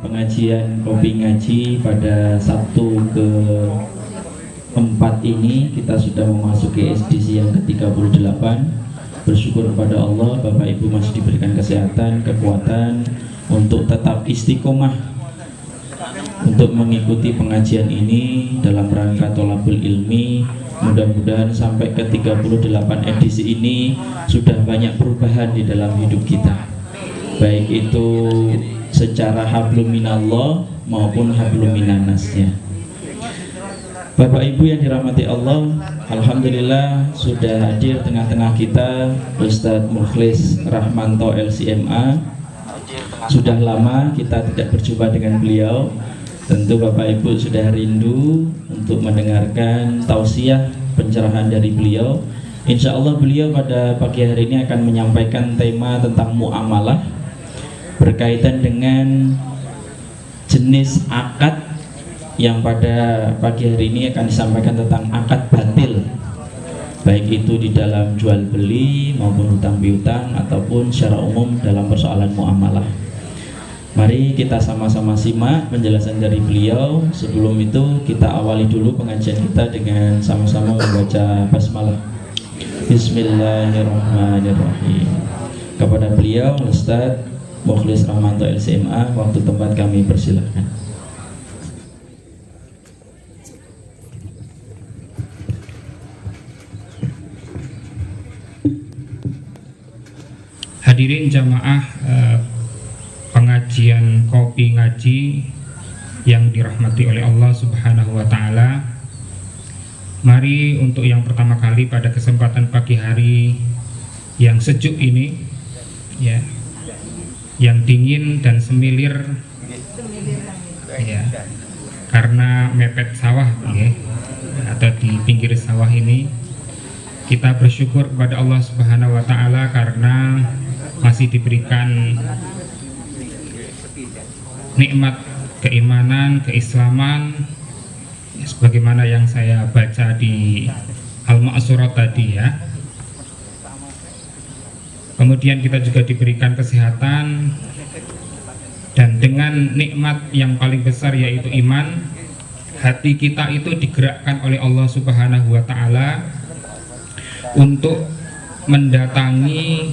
Pengajian Kopi Ngaji pada Sabtu ke-4 ini kita sudah memasuki edisi yang ke-38. Bersyukur kepada Allah, Bapak Ibu masih diberikan kesehatan, kekuatan untuk tetap istiqomah untuk mengikuti pengajian ini dalam rangka tholabul ilmi. Mudah-mudahan sampai ke 38 edisi ini sudah banyak perubahan di dalam hidup kita, baik itu secara hablum minallah maupun hablum minannasnya. Bapak Ibu yang dirahmati Allah, alhamdulillah sudah hadir tengah-tengah kita Ustadz Mukhlis Rahmanto LCMA. Sudah lama kita tidak berjumpa dengan beliau. Tentu Bapak Ibu sudah rindu untuk mendengarkan tausiah pencerahan dari beliau. Insya Allah beliau pada pagi hari ini akan menyampaikan tema tentang muamalah berkaitan dengan jenis akad yang pada pagi hari ini akan disampaikan tentang akad batil, baik itu di dalam jual beli maupun hutang piutang ataupun secara umum dalam persoalan muamalah. Mari kita sama-sama simak penjelasan dari beliau. Sebelum itu kita awali dulu pengajian kita dengan sama-sama membaca basmalah. Bismillahirrahmanirrahim. Kepada beliau Ustadz Mukhlis Rahmanto LCMA, waktu tempat kami persilahkan. Hadirin jamaah pengajian Kopi Ngaji yang dirahmati oleh Allah Subhanahu wa Ta'ala. Mari untuk yang pertama kali pada kesempatan pagi hari yang sejuk ini, ya, yang dingin dan semilir, ya, karena mepet sawah, ya, atau di pinggir sawah ini, kita bersyukur kepada Allah Subhanahu wa Ta'ala karena masih diberikan nikmat keimanan, keislaman, ya, sebagaimana yang saya baca di Al-Ma'surat tadi, ya. Kemudian kita juga diberikan kesehatan, dan dengan nikmat yang paling besar yaitu iman, hati kita itu digerakkan oleh Allah Subhanahu wa Ta'ala untuk mendatangi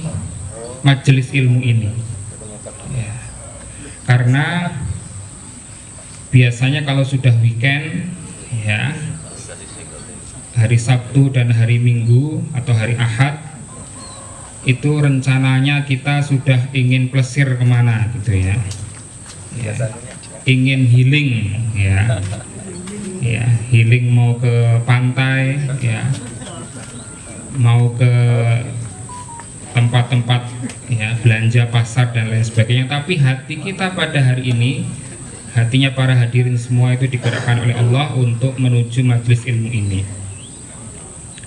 majelis ilmu ini, ya. Karena biasanya kalau sudah weekend, ya, hari Sabtu dan hari Minggu atau hari Ahad, itu rencananya kita sudah ingin plesir kemana gitu, ya, ya, ingin healing, ya, ya, healing, mau ke pantai, ya, mau ke tempat-tempat, ya, belanja, pasar dan lain sebagainya. Tapi hati kita pada hari ini, hatinya para hadirin semua itu digerakkan oleh Allah untuk menuju majelis ilmu ini.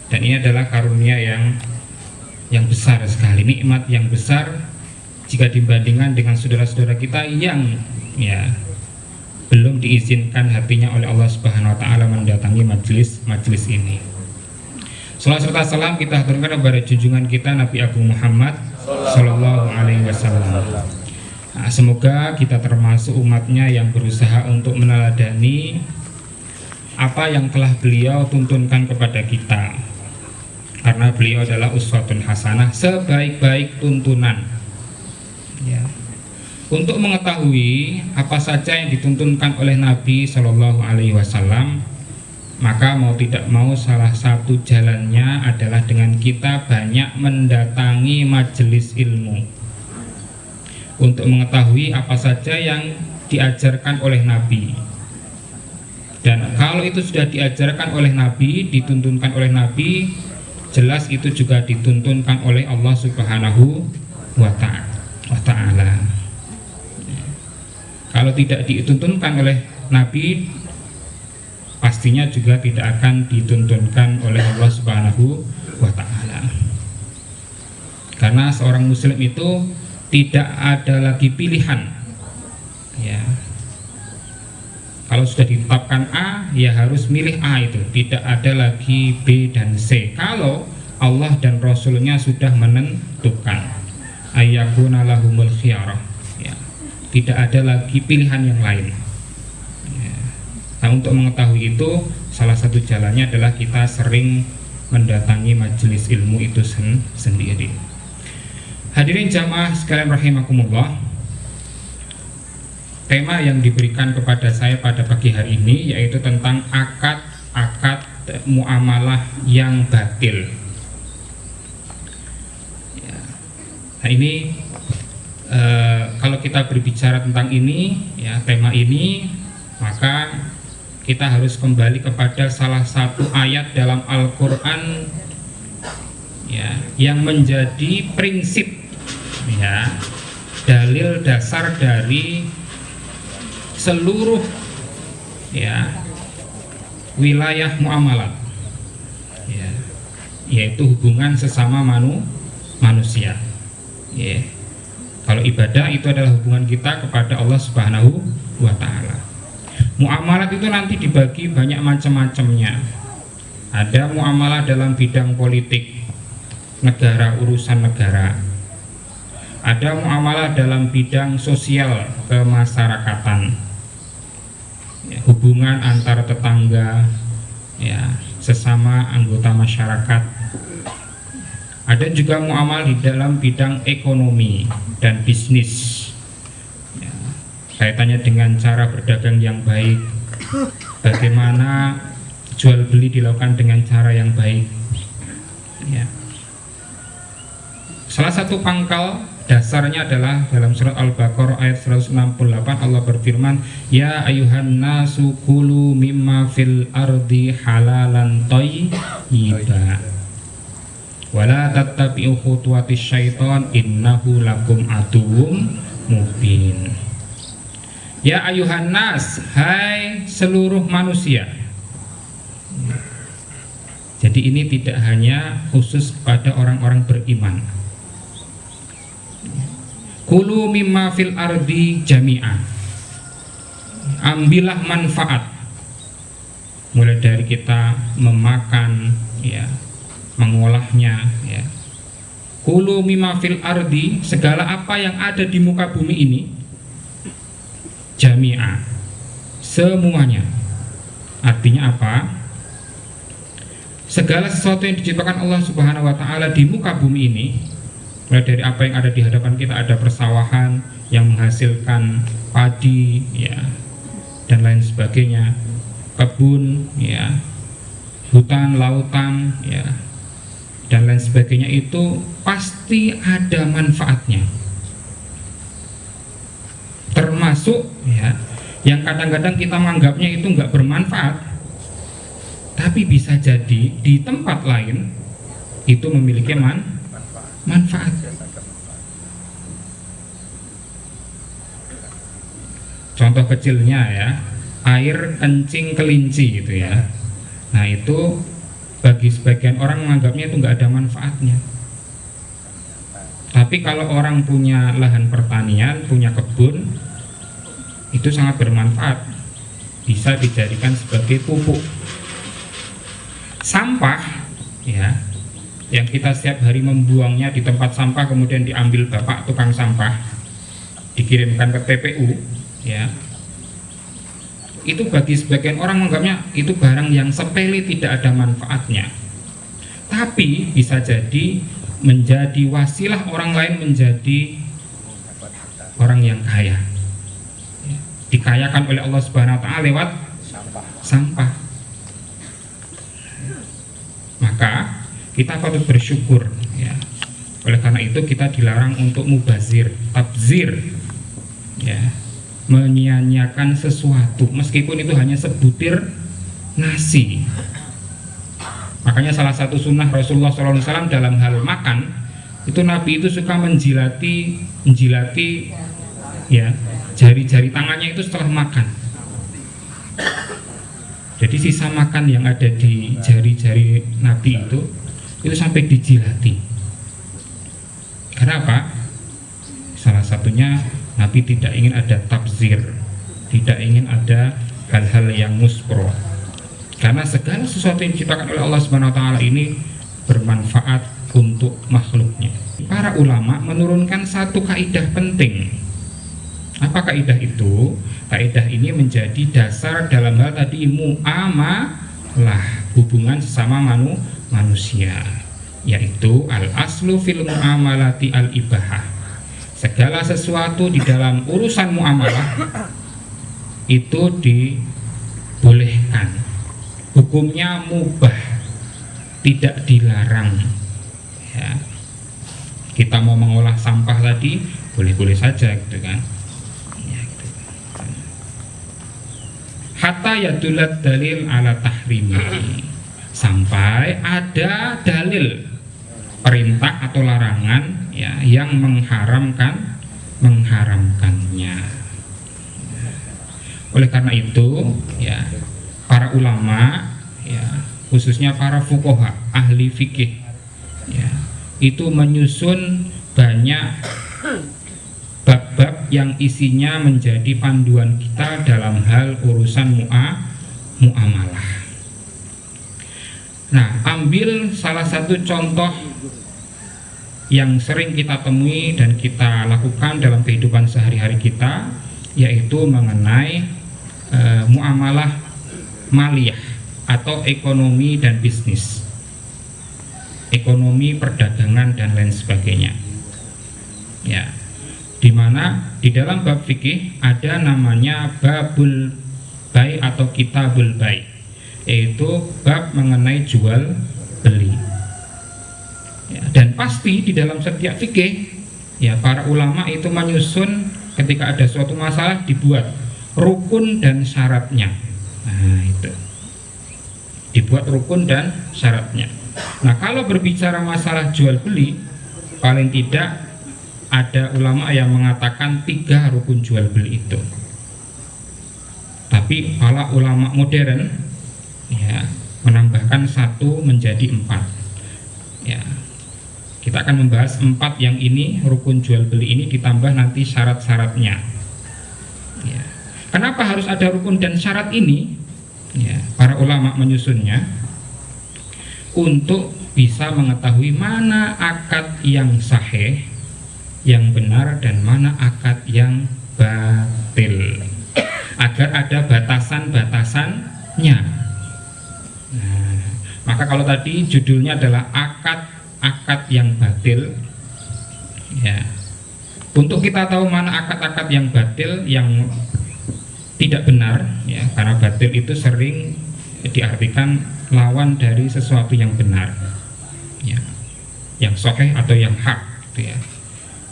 Dan ini adalah karunia yang besar sekali, nikmat yang besar jika dibandingkan dengan saudara-saudara kita yang, ya, belum diizinkan hatinya oleh Allah Subhanahu wa Ta'ala mendatangi majelis ini. Salawat serta salam kita haturkan kepada junjungan kita Nabi Agung Muhammad Sallallahu Alaihi Wasallam. Nah, semoga kita termasuk umatnya yang berusaha untuk meneladani apa yang telah beliau tuntunkan kepada kita, karena beliau adalah uswatun hasanah, sebaik-baik tuntunan, ya. Untuk mengetahui apa saja yang dituntunkan oleh Nabi Sallallahu Alaihi Wasallam, maka mau tidak mau salah satu jalannya adalah dengan kita banyak mendatangi majelis ilmu untuk mengetahui apa saja yang diajarkan oleh Nabi. Dan kalau itu sudah diajarkan oleh Nabi, dituntunkan oleh Nabi, jelas itu juga dituntunkan oleh Allah Subhanahu wa Ta'ala. Kalau tidak dituntunkan oleh Nabi, pastinya juga tidak akan dituntunkan oleh Allah Subhanahu wa Ta'ala. Karena seorang muslim itu tidak ada lagi pilihan, ya. Kalau sudah ditetapkan A, ya harus milih A itu, tidak ada lagi B dan C. Kalau Allah dan Rasulnya sudah menentukan. ayyakuna lahumul khiyarah, ya, tidak ada lagi pilihan yang lain, ya. Nah, untuk mengetahui itu salah satu jalannya adalah kita sering mendatangi majelis ilmu itu sendiri. Hadirin jamaah sekalian rahimakumullah, tema yang diberikan kepada saya pada pagi hari ini yaitu tentang akad muamalah yang batil. Ya. Nah ini kalau kita berbicara tentang ini, ya, tema ini, maka kita harus kembali kepada salah satu ayat dalam Al-Quran, ya, yang menjadi prinsip, ya, dalil dasar dari seluruh, ya, wilayah muamalat, ya, yaitu hubungan sesama manusia, ya. Kalau ibadah itu adalah hubungan kita kepada Allah Subhanahu wa Ta'ala. Muamalat itu nanti dibagi banyak macam-macamnya. Ada muamalah dalam bidang politik, negara, urusan negara. Ada muamalah dalam bidang sosial, kemasyarakatan, ya, hubungan antar tetangga, ya, sesama anggota masyarakat. Ada juga muamalah di dalam bidang ekonomi dan bisnis, ya, kaitannya dengan cara berdagang yang baik, bagaimana jual beli dilakukan dengan cara yang baik, ya. Salah satu pangkal dasarnya adalah dalam surat Al-Baqarah ayat 168, Allah berfirman, ya ayuhan nasu kulu mimma fil ardi halalan thayyiba wala tattabi'u khutuwatis syaiton innahu lakum aduwwum mubin. Ya ayuhan nas, hai seluruh manusia. Jadi ini tidak hanya khusus kepada orang-orang beriman. Kulu mimma fil ardi jami'ah, ambillah manfaat mulai dari kita memakan, ya, mengolahnya, ya. Kulu mimma fil ardi, segala apa yang ada di muka bumi ini, jami'ah, semuanya. Artinya apa? Segala sesuatu yang diciptakan Allah Subhanahu wa Ta'ala di muka bumi ini, mulai dari apa yang ada di hadapan kita, ada persawahan yang menghasilkan padi, ya, dan lain sebagainya, kebun, ya, hutan, lautan, ya, dan lain sebagainya, itu pasti ada manfaatnya. Termasuk, ya, yang kadang-kadang kita menganggapnya itu nggak bermanfaat, tapi bisa jadi di tempat lain itu memiliki manfaat. Contoh kecilnya, ya, air kencing kelinci gitu, ya. Nah itu bagi sebagian orang menganggapnya itu nggak ada manfaatnya. Tapi kalau orang punya lahan pertanian, punya kebun, itu sangat bermanfaat. Bisa dijadikan sebagai pupuk. Sampah, ya, yang kita setiap hari membuangnya di tempat sampah, kemudian diambil bapak tukang sampah, dikirimkan ke TPU, ya, itu bagi sebagian orang menganggapnya itu barang yang sepele, tidak ada manfaatnya. Tapi bisa jadi menjadi wasilah orang lain menjadi orang yang kaya, ya, dikayakan oleh Allah Subhanahu wa Ta'ala lewat sampah. Maka kita patut bersyukur, ya. Oleh karena itu kita dilarang untuk mubazir, tabzir, ya, menyia-nyiakan sesuatu meskipun itu hanya sebutir nasi. Makanya salah satu sunnah Rasulullah SAW dalam hal makan itu, Nabi itu suka menjilati, ya, jari-jari tangannya itu setelah makan. Jadi sisa makan yang ada di jari-jari Nabi itu sampai dijilati. Karena apa? Salah satunya Nabi tidak ingin ada tabzir, tidak ingin ada hal-hal yang muspro. Karena segala sesuatu yang diciptakan oleh Allah Subhanahu wa Ta'ala ini bermanfaat untuk makhluknya. para ulama menurunkan satu kaidah penting. Apa kaidah itu? Kaidah ini menjadi dasar dalam hal tadi muamalah, hubungan sesama manusia, yaitu al aslu fil muamalati al ibahah. Segala sesuatu di dalam urusan muamalah itu dibolehkan, hukumnya mubah, tidak dilarang. Ya. Kita mau mengolah sampah tadi boleh-boleh saja gitu kan. Ya, gitu. Hatta yadulat dalil ala tahrimi, sampai ada dalil perintah atau larangan ya yang mengharamkannya. Oleh karena itu ya para ulama ya khususnya para fuqaha, ahli fikih ya, itu menyusun banyak bab-bab yang isinya menjadi panduan kita dalam hal urusan muamalah. Nah, ambil salah satu contoh yang sering kita temui dan kita lakukan dalam kehidupan sehari-hari kita, yaitu mengenai muamalah maliyah atau ekonomi dan bisnis, ekonomi perdagangan dan lain sebagainya. Ya, dimana di dalam bab fikih ada namanya babul bai atau kitabul bai, yaitu bab mengenai jual beli. Ya, dan pasti di dalam setiap fikih ya para ulama itu menyusun ketika ada suatu masalah dibuat rukun dan syaratnya. Nah, itu dibuat rukun dan syaratnya. Nah, kalau berbicara masalah jual beli, paling tidak ada ulama yang mengatakan 3 rukun jual beli itu. Tapi para ulama modern ya menambahkan 1 menjadi 4. Ya, kita akan membahas 4 yang ini, rukun jual beli ini ditambah nanti syarat-syaratnya. Ya. Kenapa harus ada rukun dan syarat ini? Ya, para ulama menyusunnya untuk bisa mengetahui mana akad yang sahih, yang benar, dan mana akad yang batil, agar ada batasan-batasannya. Nah, maka kalau tadi judulnya adalah akad yang batil, ya, untuk kita tahu mana akad-akad yang batil, yang tidak benar, ya, karena batil itu sering diartikan lawan dari sesuatu yang benar, ya, yang sahih atau yang hak, gitu ya.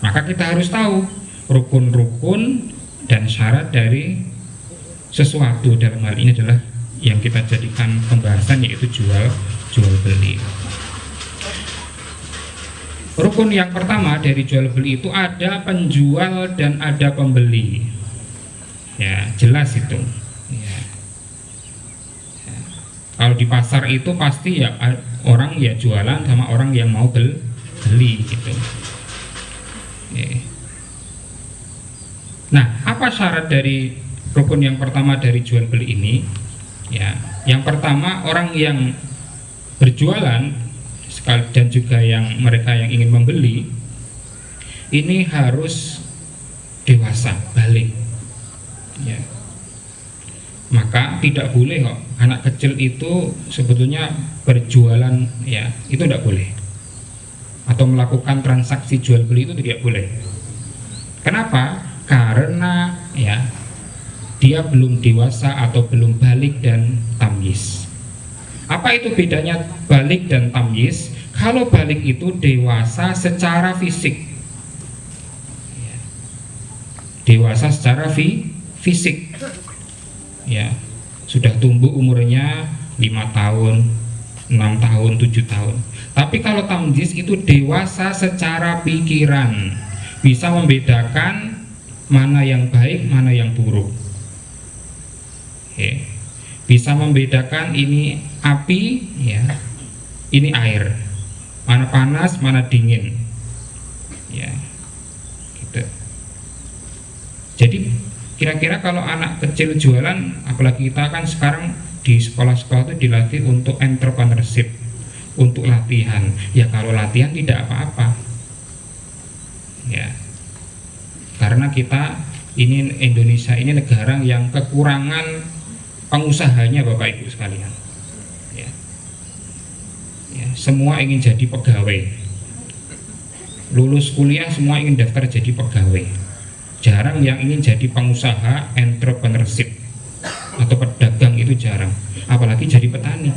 Maka kita harus tahu rukun-rukun dan syarat dari sesuatu. Dalam hal ini adalah yang kita jadikan pembahasan, yaitu jual beli. Rukun yang pertama dari jual beli itu ada penjual dan ada pembeli. Ya, jelas itu. Ya. Ya. Kalau di pasar itu pasti ya orang ya jualan sama orang yang mau beli gitu. Ya. Nah, apa syarat dari rukun yang pertama dari jual beli ini? Ya, yang pertama orang yang berjualan dan juga yang mereka yang ingin membeli ini harus dewasa, balik. Ya. Maka tidak boleh kok anak kecil itu sebetulnya berjualan, ya, itu tidak boleh, atau melakukan transaksi jual beli itu tidak boleh. Kenapa? Karena ya dia belum dewasa atau belum balik dan tamyiz. Apa itu bedanya balik dan tamyiz? Kalau balik itu dewasa secara fisik, ya. Dewasa secara fisik, ya, sudah tumbuh umurnya 5 tahun, 6 tahun, 7 tahun. Tapi kalau tamyiz itu dewasa secara pikiran, bisa membedakan mana yang baik, mana yang buruk. Oke. Bisa membedakan ini api, ya, ini air, mana panas, mana dingin, ya, gitu. Jadi kira-kira kalau anak kecil jualan, apalagi kita kan sekarang di sekolah-sekolah itu dilatih untuk entrepreneurship, untuk latihan. Ya kalau latihan tidak apa-apa, ya. Karena kita ini Indonesia ini negara yang kekurangan pengusahanya Bapak Ibu sekalian. Ya. Ya, semua ingin jadi pegawai. Lulus kuliah semua ingin daftar jadi pegawai. Jarang yang ingin jadi pengusaha, entrepreneurship atau pedagang, itu jarang. Apalagi jadi petani.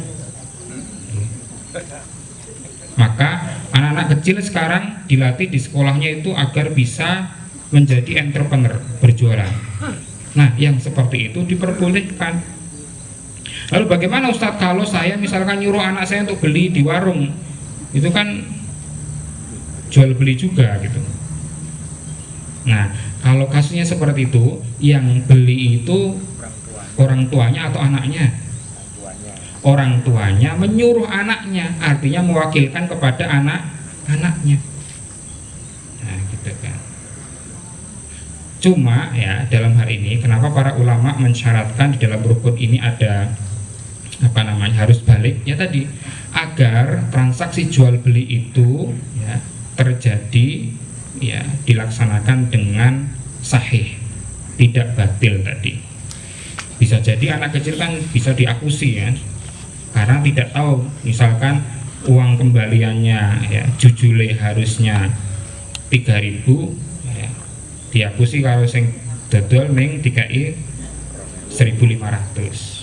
Maka anak-anak kecil sekarang dilatih di sekolahnya itu agar bisa menjadi entrepreneur, berjualan. Nah, yang seperti itu diperbolehkan. Lalu bagaimana Ustadz kalau saya misalkan nyuruh anak saya untuk beli di warung? Itu kan jual beli juga gitu. Nah, kalau kasusnya seperti itu, yang beli itu orang tuanya atau anaknya? Orang tuanya menyuruh anaknya, artinya mewakilkan kepada anaknya. Nah, gitu kan. Cuma ya dalam hal ini kenapa para ulama mensyaratkan di dalam rukun ini ada harus balik ya tadi, agar transaksi jual beli itu ya terjadi ya dilaksanakan dengan sahih, tidak batil tadi. Bisa jadi anak kecil kan bisa diakusi ya, karena tidak tahu, misalkan uang kembaliannya ya jujule harusnya 3.000 ya, diakusi kalau sing dodol ning dikai 1.500.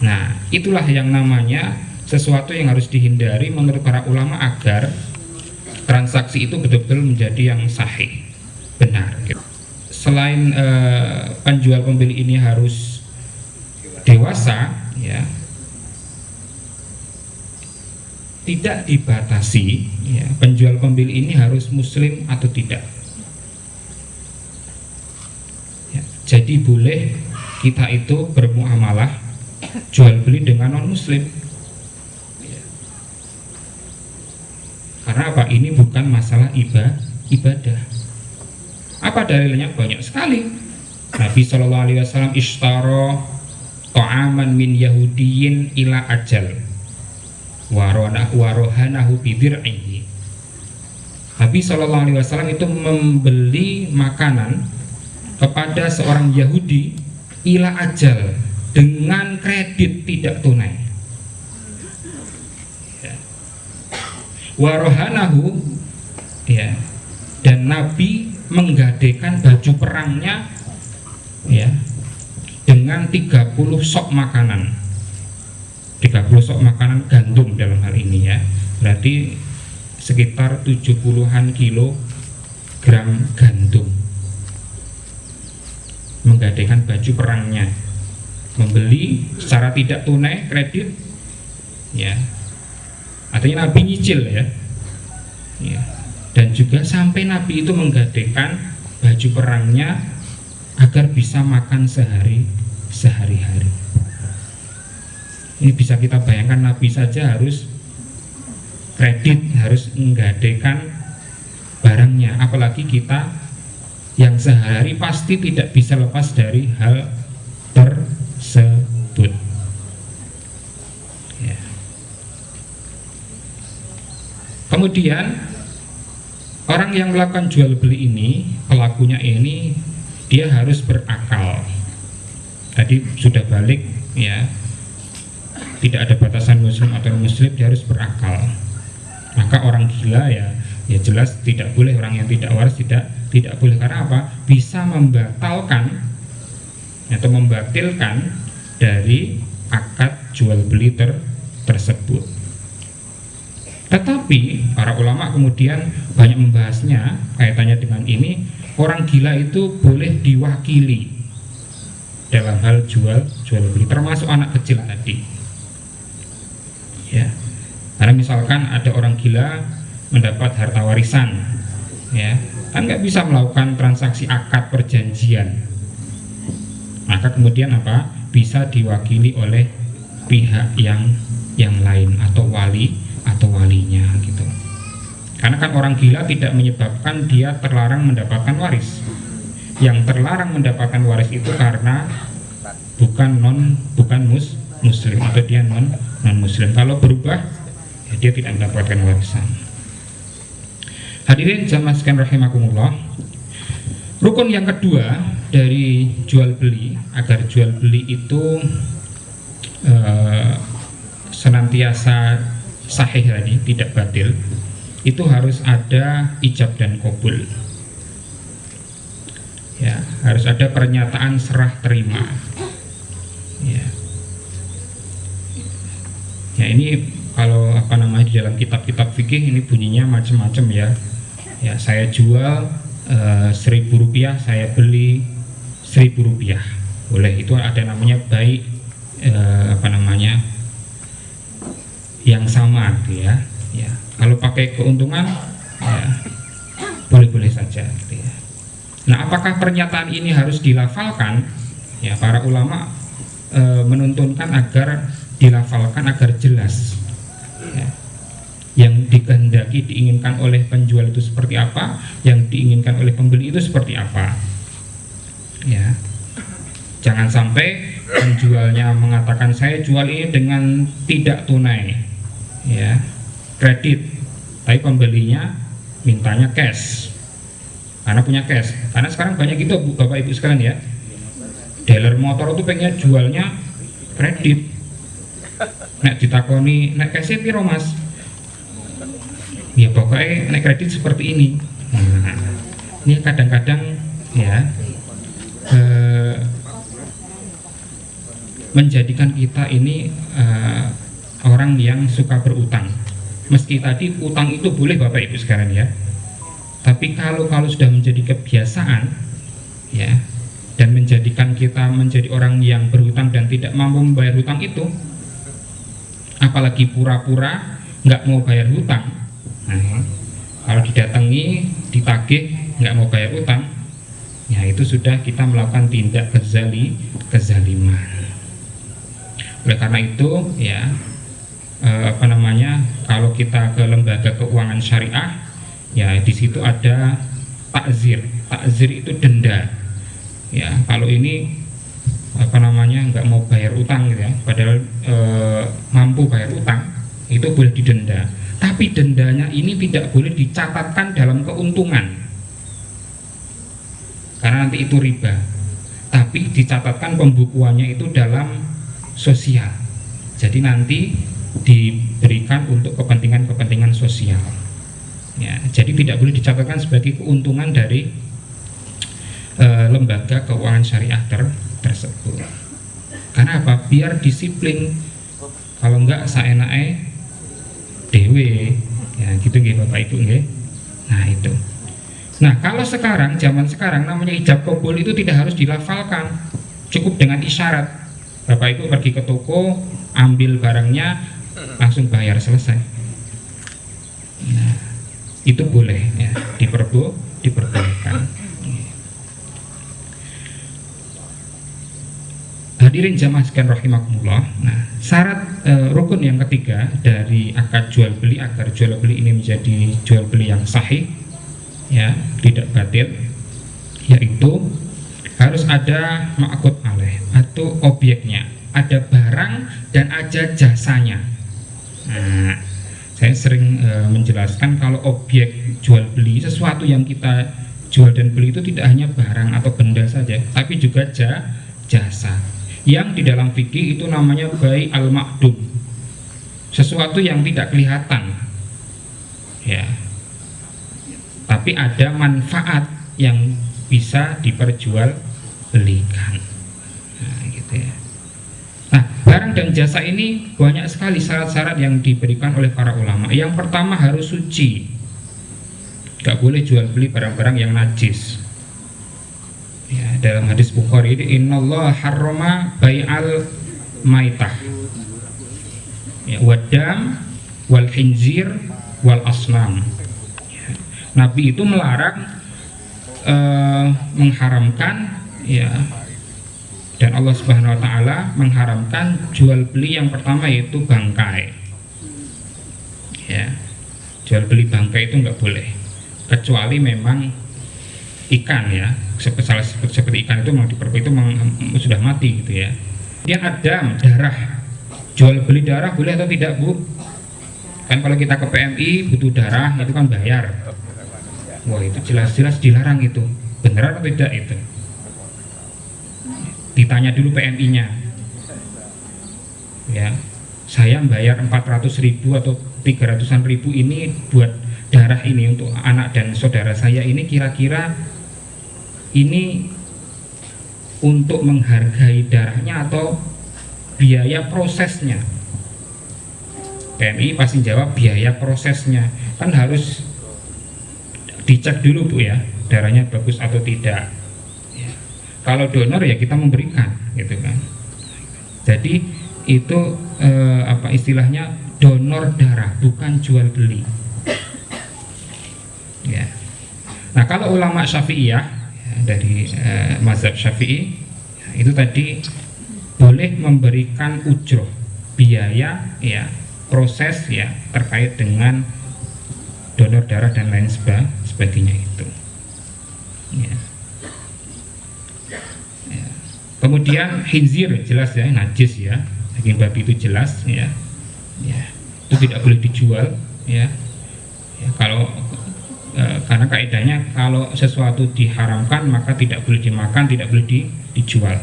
Nah, itulah yang namanya sesuatu yang harus dihindari menurut para ulama agar transaksi itu betul-betul menjadi yang sahih, benar. Selain penjual pembeli ini harus dewasa ya, tidak dibatasi ya, penjual pembeli ini harus muslim atau tidak ya, jadi boleh kita itu bermuamalah jual beli dengan non muslim ya. Karena apa? Ini bukan masalah ibadah. Apa dalilnya? Banyak sekali. Nabi SAW ishtara ta'aman min yahudiyin ila ajal warohanahu bidir'ihi. Nabi SAW itu membeli makanan kepada seorang Yahudi ila ajal, dengan kredit tidak tunai ya. Warohanahu ya, dan Nabi menggadekan baju perangnya ya dengan 30 sok makanan, 30 sok makanan gandum dalam hal ini ya, berarti sekitar 70-an kilogram gandum, menggadekan baju perangnya, membeli secara tidak tunai kredit ya, artinya Nabi nyicil ya, ya. Dan juga sampai Nabi itu menggadekan baju perangnya agar bisa makan sehari-hari. Ini bisa kita bayangkan, Nabi saja harus kredit, harus menggadekan barangnya, apalagi kita yang sehari pasti tidak bisa lepas dari hal tersebut ya. Kemudian orang yang melakukan jual beli ini, pelakunya ini, dia harus berakal. Tadi sudah balik ya, tidak ada batasan muslim atau muslim, dia harus berakal. Maka orang gila ya jelas tidak boleh, orang yang tidak waras tidak boleh. Karena apa? Bisa membatalkan atau membatilkan dari akad jual beli tersebut. Tetapi para ulama kemudian banyak membahasnya kaitannya dengan ini, orang gila itu boleh diwakili dalam hal jual beli, termasuk anak kecil tadi ya. Karena misalkan ada orang gila mendapat harta warisan ya, kan nggak bisa melakukan transaksi akad perjanjian, maka kemudian apa? Bisa diwakili oleh pihak yang lain atau walinya gitu. Karena kan orang gila tidak menyebabkan dia terlarang mendapatkan waris. Yang terlarang mendapatkan waris itu karena bukan muslim atau dia non muslim. Kalau berubah ya dia tidak mendapatkan warisan. Hadirin jamaah sekalian rahimakumullah, rukun yang kedua dari jual beli, agar jual beli itu senantiasa sahih tadi, tidak batil, itu harus ada ijab dan qabul. Ya, harus ada pernyataan serah terima. Ya. Ya, ini kalau di dalam kitab-kitab fikih ini bunyinya macam-macam ya. Ya, saya jual 1.000 rupiah, saya beli 1.000 rupiah. Boleh, itu ada namanya baik yang sama gitu ya. Ya, kalau pakai keuntungan ya boleh-boleh saja gitu ya. Nah, apakah pernyataan ini harus dilafalkan? Ya, para ulama menuntunkan agar dilafalkan agar jelas. Ya. Yang dikehendaki diinginkan oleh penjual itu seperti apa, yang diinginkan oleh pembeli itu seperti apa. Ya. Jangan sampai penjualnya mengatakan saya jual ini dengan tidak tunai, ya, kredit, tapi pembelinya mintanya cash, karena punya cash. Karena sekarang banyak itu Bapak Ibu sekalian ya, dealer motor itu pengen jualnya kredit. Nek ditakoni nek cash piro Mas? Ya pokoknya nek kredit seperti ini. Nah, ini kadang-kadang ya menjadikan kita ini orang yang suka berutang. Meski tadi utang itu boleh Bapak Ibu sekalian ya, tapi kalau sudah menjadi kebiasaan ya, dan menjadikan kita menjadi orang yang berhutang dan tidak mampu membayar hutang itu, apalagi pura-pura nggak mau bayar hutang. Nah, kalau didatangi, ditagih nggak mau bayar hutang, ya itu sudah kita melakukan tindak kezaliman. Oleh karena itu ya kalau kita ke lembaga keuangan syariah, ya di situ ada takzir. Takzir itu denda. Ya, kalau ini nggak mau bayar utang gitu ya, padahal mampu bayar utang, itu boleh didenda. Tapi dendanya ini tidak boleh dicatatkan dalam keuntungan, karena nanti itu riba. Tapi dicatatkan pembukuannya itu dalam sosial. Jadi nanti diberikan untuk kepentingan sosial. Ya, jadi tidak boleh dicatatkan sebagai keuntungan dari lembaga keuangan syariah tersebut. Karena apa? Biar disiplin. Kalau enggak saenake dewe, ya gitu nggih Bapak Ibu nggih. Nah itu. Nah kalau sekarang, zaman sekarang namanya ijab qabul itu tidak harus dilafalkan, cukup dengan isyarat. Bapak Ibu pergi ke toko, ambil barangnya, langsung bayar, selesai. Nah itu boleh ya, diperbolehkan. Hadirin jamaah sekalian rahimakumullah. Nah, syarat rukun yang ketiga dari akad jual beli, agar jual beli ini menjadi jual beli yang sahih, ya, tidak batil, yaitu harus ada ma'qud alaih atau objeknya, ada barang dan ada jasanya. Nah, saya sering menjelaskan kalau objek jual beli, sesuatu yang kita jual dan beli itu tidak hanya barang atau benda saja, tapi juga jasa. Yang di dalam fikih itu namanya bai al-ma'dum, sesuatu yang tidak kelihatan ya, tapi ada manfaat yang bisa diperjualbelikan. Nah gitu ya. Nah, barang dan jasa ini banyak sekali syarat-syarat yang diberikan oleh para ulama. Yang pertama harus suci, gak boleh jual beli barang-barang yang najis. Ya, dalam hadis Bukhari ini innallaha harrama bai'al maitah, ya, wadam wal khinzir wal asnam. Ya, Nabi itu melarang mengharamkan ya, dan Allah Subhanahu wa taala mengharamkan jual beli yang pertama yaitu bangkai. Ya, jual beli bangkai itu nggak boleh, kecuali memang ikan ya, seperti ikan itu memang itu sudah mati gitu ya. Dia adam, darah, jual beli darah boleh atau tidak Bu? Kan kalau kita ke PMI butuh darah itu kan bayar. Wah, itu jelas-jelas dilarang itu. Benar atau tidak itu? Ditanya dulu PMI-nya. Ya, saya bayar 400.000 atau 300-an ribu ini buat darah ini untuk anak dan saudara saya ini, kira-kira ini untuk menghargai darahnya atau biaya prosesnya? PMI pasti jawab biaya prosesnya. Kan harus dicek dulu Bu ya, darahnya bagus atau tidak ya. Kalau donor ya kita memberikan gitu kan. Jadi itu apa istilahnya, donor darah, bukan jual beli ya. Nah, kalau ulama Syafi'iyah ya, dari mazhab Syafi'i ya, itu tadi boleh memberikan ujroh, biaya ya, proses ya terkait dengan donor darah dan lain sebagainya itu ya. Ya. Kemudian khinzir jelas ya, najis ya, daging babi itu jelas ya, ya itu tidak boleh dijual ya, ya kalau karena kaidahnya kalau sesuatu diharamkan maka tidak boleh dimakan, tidak boleh dijual.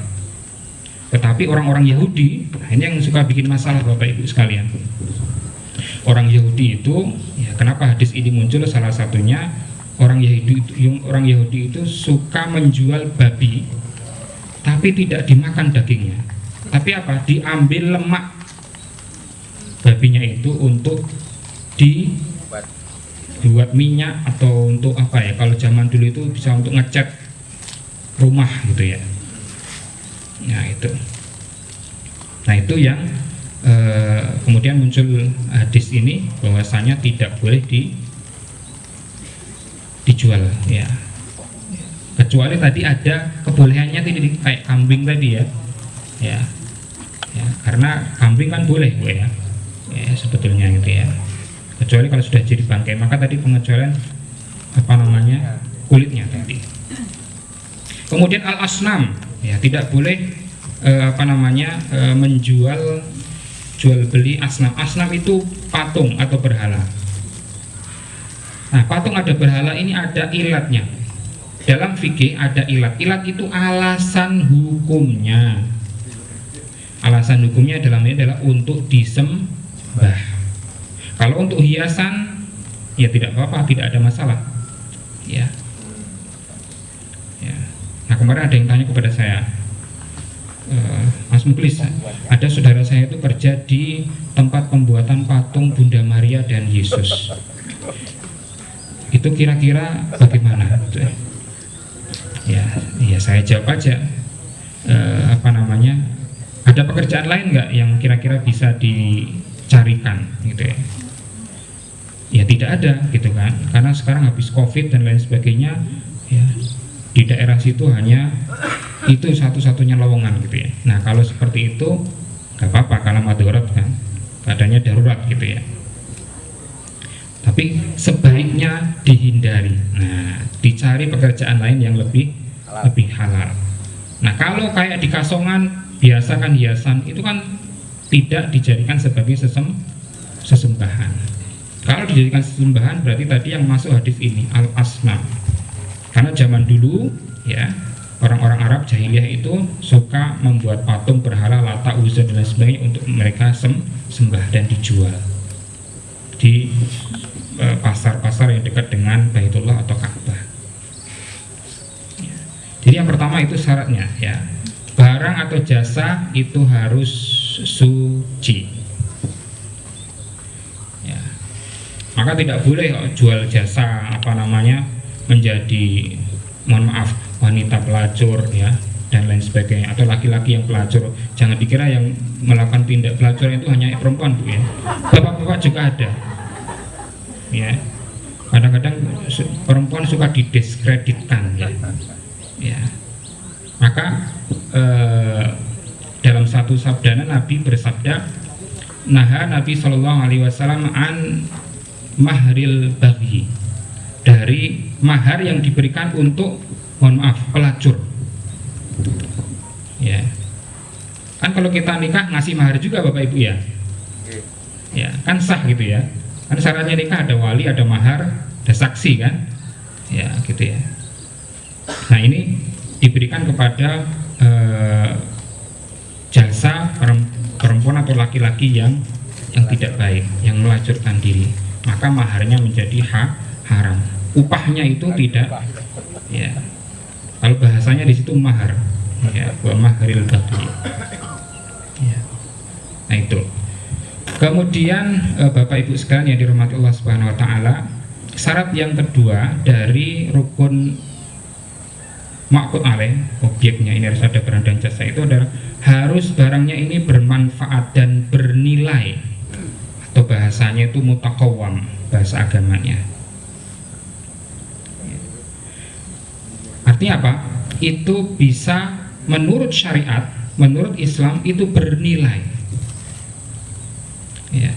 Tetapi orang-orang Yahudi, nah ini yang suka bikin masalah Bapak Ibu sekalian. Orang Yahudi itu ya, kenapa hadis ini muncul? Salah satunya orang Yahudi itu suka menjual babi tapi tidak dimakan dagingnya, tapi apa, diambil lemak babinya itu untuk dibuat minyak atau untuk apa ya, kalau zaman dulu itu bisa untuk ngecat rumah gitu ya. Nah itu yang kemudian muncul hadis ini bahwasanya tidak boleh dijual ya, kecuali tadi ada kebolehannya tadi kayak kambing tadi ya, ya karena kambing kan boleh Bu ya, sebetulnya gitu ya, kecuali kalau sudah jadi bangkai, maka tadi pengecualian apa namanya, kulitnya tadi. Kemudian al-asnam ya, tidak boleh menjual jual beli asnam. Asnam itu patung atau berhala. Nah, patung ada berhala ini ada ilatnya. Dalam fikih ada ilat. Ilat itu alasan hukumnya. Alasan hukumnya dalam ini adalah untuk disembah. Kalau untuk hiasan ya tidak apa-apa, tidak ada masalah. Ya. Ya. Nah, kemarin ada yang tanya kepada saya, Mas Muklis, ada saudara saya itu kerja di tempat pembuatan patung Bunda Maria dan Yesus. Itu kira-kira bagaimana? Ya saya jawab aja. Ada pekerjaan lain nggak yang kira-kira bisa dicarikan gitu ya? Ya tidak ada gitu kan, karena sekarang habis COVID dan lain sebagainya ya, di daerah situ hanya itu satu-satunya lowongan gitu ya. Nah, kalau seperti itu nggak apa-apa, kalau darurat kan, keadaannya darurat gitu ya. Tapi sebaiknya dihindari. Nah, dicari pekerjaan lain yang lebih halal. Nah, kalau kayak di Kasongan biasa kan hiasan itu kan tidak dijadikan sebagai sesembahan. Kalau dijadikan sesembahan berarti tadi yang masuk hadis ini al-asnam. Karena zaman dulu ya, orang-orang Arab jahiliyah itu suka membuat patung berhala, Lata, Uzza dan lain sebagainya untuk mereka sembah dan dijual di pasar-pasar yang dekat dengan Baitullah atau Ka'bah. Ya. Jadi yang pertama itu syaratnya ya, barang atau jasa itu harus suci. Ya. Maka tidak boleh jual jasa menjadi, mohon maaf, wanita pelacur ya dan lain sebagainya, atau laki-laki yang pelacur. Jangan dikira yang melakukan tindak pelacuran itu hanya perempuan Bu ya, bapak-bapak juga ada ya. Kadang-kadang perempuan suka didiskreditkan ya. Maka dalam satu sabda Nabi bersabda, Nabi SAW an mahril baghi, dari mahar yang diberikan untuk, mohon maaf, pelacur ya. Kan kalau kita nikah ngasih mahar juga Bapak Ibu ya, ya kan sah gitu ya. Kan syaratnya nikah ada wali, ada mahar, ada saksi kan. ya gitu ya. Nah ini diberikan kepada jasa perempuan atau laki-laki yang tidak baik, yang melacurkan diri, maka maharnya menjadi haram. Upahnya itu tidak, ya. Kalau bahasanya di situ mahar, ya, wa maharil baghi. Ya. Nah itu. Kemudian Bapak Ibu sekalian yang dirahmati Allah Subhanahu Wa Taala, syarat yang kedua dari rukun ma'qud alaih, objeknya ini harus ada barang dan jasa, itu adalah harus barangnya ini bermanfaat dan bernilai, atau bahasanya itu mutaqawwam, bahasa agamanya. Artinya apa? Itu bisa menurut syariat, menurut Islam itu bernilai. Ya.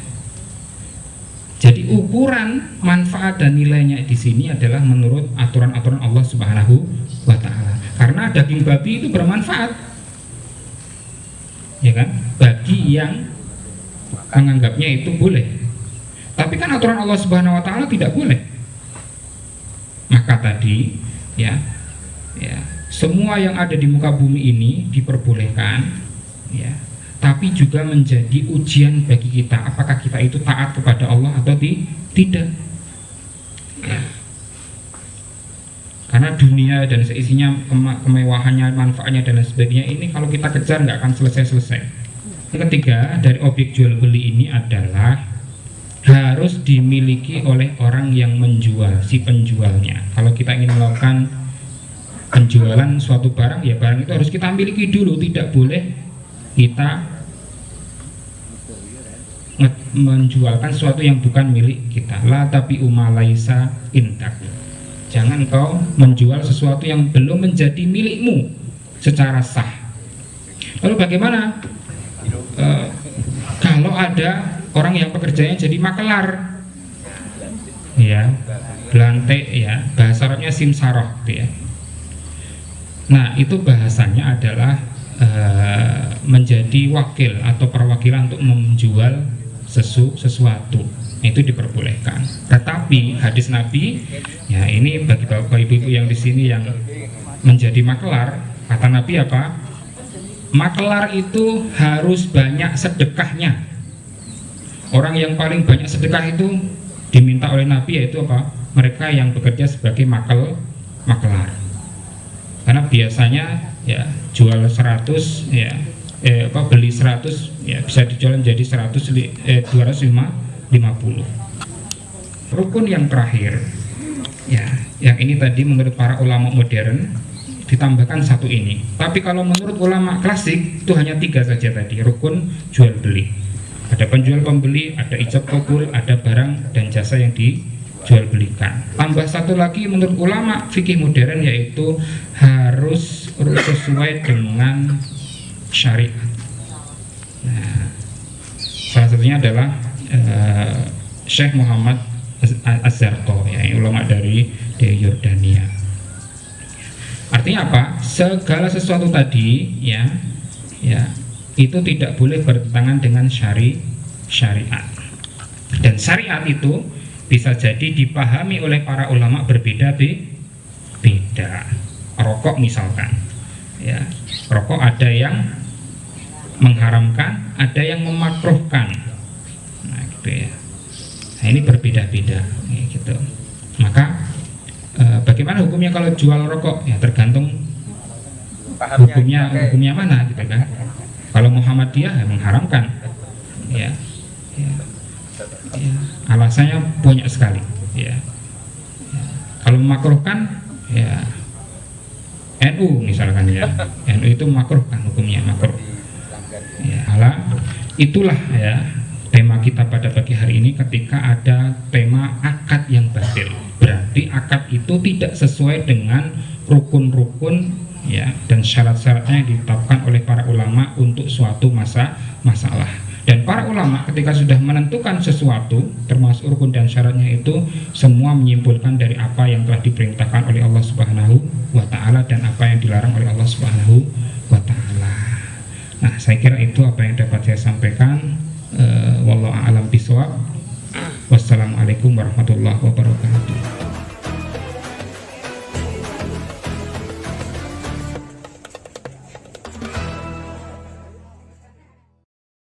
Jadi ukuran manfaat dan nilainya di sini adalah menurut aturan-aturan Allah Subhanahu wa Ta'ala. Karena daging babi itu bermanfaat, ya kan? Bagi yang menganggapnya itu boleh. Tapi kan aturan Allah Subhanahu wa Ta'ala tidak boleh. Maka tadi, ya, semua yang ada di muka bumi ini diperbolehkan, ya. Tapi juga menjadi ujian bagi kita, apakah kita itu taat kepada Allah atau tidak. Ya. Karena dunia dan seisinya, kemewahannya, manfaatnya dan lain sebagainya ini kalau kita kejar nggak akan selesai-selesai. Yang ketiga dari objek jual beli ini adalah harus dimiliki oleh orang yang menjual, si penjualnya. Kalau kita ingin melakukan penjualan suatu barang, ya barang itu harus kita miliki dulu, tidak boleh kita menjualkan sesuatu yang bukan milik kita. La tapi umalaisa intak. Jangan kau menjual sesuatu yang belum menjadi milikmu secara sah. Lalu bagaimana kalau ada orang yang pekerjaannya jadi makelar, ya, belantik, ya, bahasa Arabnya simsaroh, gitu ya. Nah itu bahasanya adalah menjadi wakil atau perwakilan untuk menjual sesuatu, itu diperbolehkan. Tetapi hadis Nabi, ya ini bagi bapak ibu yang di sini yang menjadi makelar, kata Nabi apa? Makelar itu harus banyak sedekahnya. Orang yang paling banyak sedekah itu diminta oleh Nabi yaitu apa? Mereka yang bekerja sebagai makelar. Karena biasanya ya jual 100, ya beli 100, ya bisa dijual menjadi 250. Rukun yang terakhir, ya, yang ini tadi menurut para ulama modern ditambahkan satu ini. Tapi kalau menurut ulama klasik itu hanya 3 saja tadi, rukun jual beli. Ada penjual pembeli, ada ijab kabul, ada barang dan jasa yang dijual belikan. Tambah satu lagi menurut ulama fikih modern, yaitu harus sesuai dengan syariat. Nah, salah satunya adalah Syekh Muhammad Az-Zarqo, ya, ulama dari Yordania. Artinya apa? Segala sesuatu tadi, ya, itu tidak boleh bertentangan dengan syariat. Dan syariat itu bisa jadi dipahami oleh para ulama berbeda-beda. Rokok misalkan, ya, rokok ada yang mengharamkan, ada yang memakruhkan. Nah, gitu ya. Nah, ini berbeda-beda, ya, gitu. Maka bagaimana hukumnya kalau jual rokok? Ya tergantung hukumnya mana, gitu kan. Kalau Muhammadiyah ya mengharamkan, ya. Alasannya banyak sekali, ya. Kalau memakruhkan, ya NU misalkan, ya, NU itu memakruhkan, hukumnya makruh. Ya, itulah ya tema kita pada pagi hari ini ketika ada tema akad yang batil. Berarti akad itu tidak sesuai dengan rukun-rukun, ya, dan syarat-syaratnya yang ditetapkan oleh para ulama untuk suatu masalah. Dan para ulama ketika sudah menentukan sesuatu termasuk rukun dan syaratnya itu semua menyimpulkan dari apa yang telah diperintahkan oleh Allah Subhanahu wa Ta'ala dan apa yang dilarang oleh Allah Subhanahu wa Ta'ala. Nah, saya kira itu apa yang dapat saya sampaikan. Wallahu a'lam bishawab. Wassalamualaikum warahmatullahi wabarakatuh.